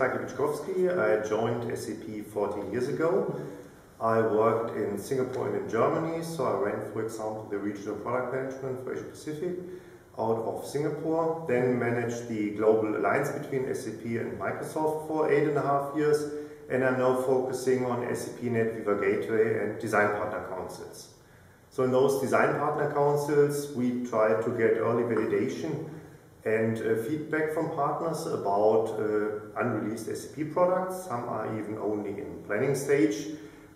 Byczkowski. I joined SAP 14 years ago. I worked in Singapore and in Germany, so I ran, for example, the regional product management for Asia Pacific out of Singapore, then managed the global alliance between SAP and Microsoft for 8.5 years, and I'm now focusing on SAP NetWeaver Gateway and Design Partner Councils. So in those Design Partner Councils, we try to get early validation and feedback from partners about unreleased SAP products. Some are even only in planning stage.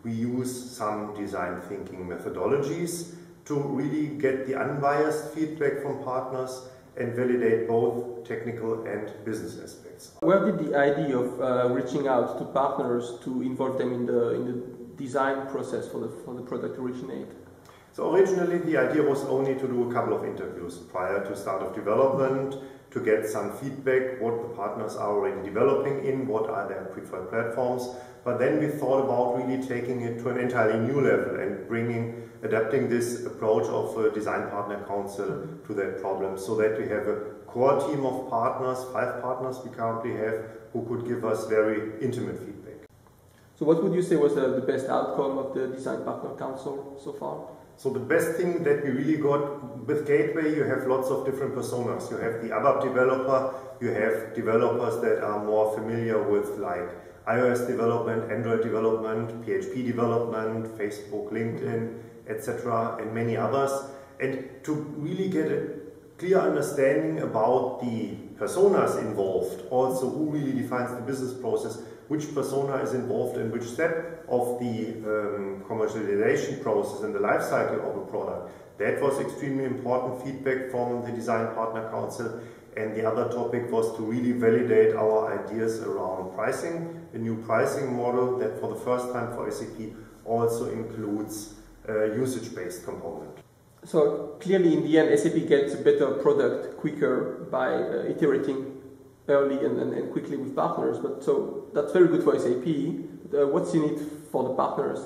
We use some design thinking methodologies to really get the unbiased feedback from partners and validate both technical and business aspects. Where did the idea of reaching out to partners to involve them in the design process for the product originate? So originally the idea was only to do a couple of interviews prior to start of development, to get some feedback, what the partners are already developing in, what are their preferred platforms. But then we thought about really taking it to an entirely new level and adapting this approach of a design partner council to that problem, so that we have a core team of partners, 5 partners we currently have, who could give us very intimate feedback. So what would you say was the best outcome of the design partner council so far? So the best thing that we really got with Gateway, you have lots of different personas. You have the ABAP developer, you have developers that are more familiar with like iOS development, Android development, PHP development, Facebook, LinkedIn, etc. and many others. And to really get a clear understanding about the personas involved, also who really defines the business process, which persona is involved in which step of the commercialization process and the life cycle of a product. That was extremely important feedback from the Design Partner Council. And the other topic was to really validate our ideas around pricing, a new pricing model that for the first time for SAP also includes a usage-based component. So clearly in the end SAP gets a better product quicker by iterating early and quickly with partners, but so that's very good for SAP. What's in it for the partners?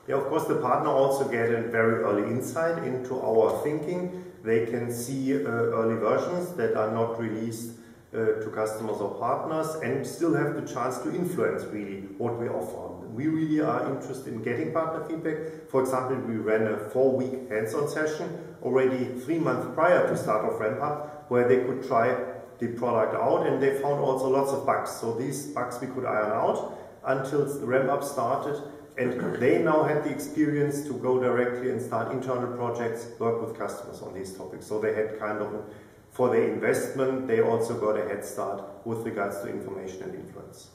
Yeah, of course the partner also get a very early insight into our thinking. They can see early versions that are not released to customers or partners and still have the chance to influence really what we offer. We really are interested in getting partner feedback. For example, we ran a 4-week hands-on session already 3 months prior to start of ramp-up, where they could try the product out, and they found also lots of bugs. So these bugs we could iron out until the ramp-up started, and they now had the experience to go directly and start internal projects, work with customers on these topics. So they had kind of, for their investment, they also got a head start with regards to information and influence.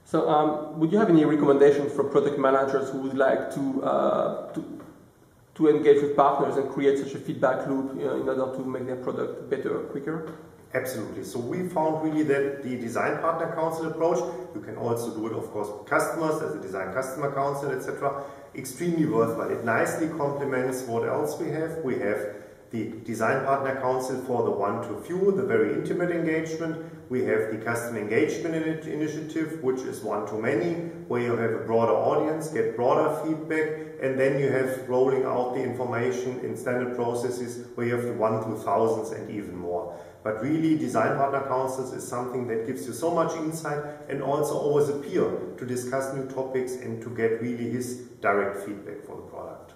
So would you have any recommendations for product managers who would like to engage with partners and create such a feedback loop in order to make their product better, quicker? Absolutely. So we found really that the Design Partner Council approach, you can also do it of course with customers as a Design Customer Council, etc., extremely worthwhile. It nicely complements what else we have. We have the Design Partner Council for the one-to-few, the very intimate engagement. We have the Customer Engagement Initiative, which is one-to-many, where you have a broader audience, get broader feedback, and then you have rolling out the information in standard processes where you have the 1 to thousands and even more. But really, Design Partner Councils is something that gives you so much insight and also always a peer to discuss new topics and to get really his direct feedback for the product.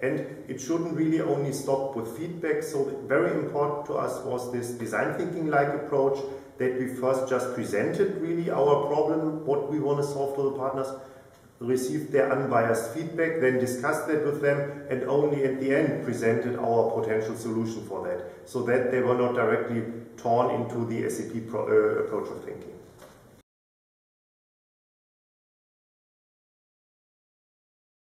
And it shouldn't really only stop with feedback, so very important to us was this design thinking-like approach, that we first just presented really our problem, what we want to solve to the partners, received their unbiased feedback, then discussed that with them, and only at the end presented our potential solution for that, so that they were not directly torn into the SAP approach of thinking.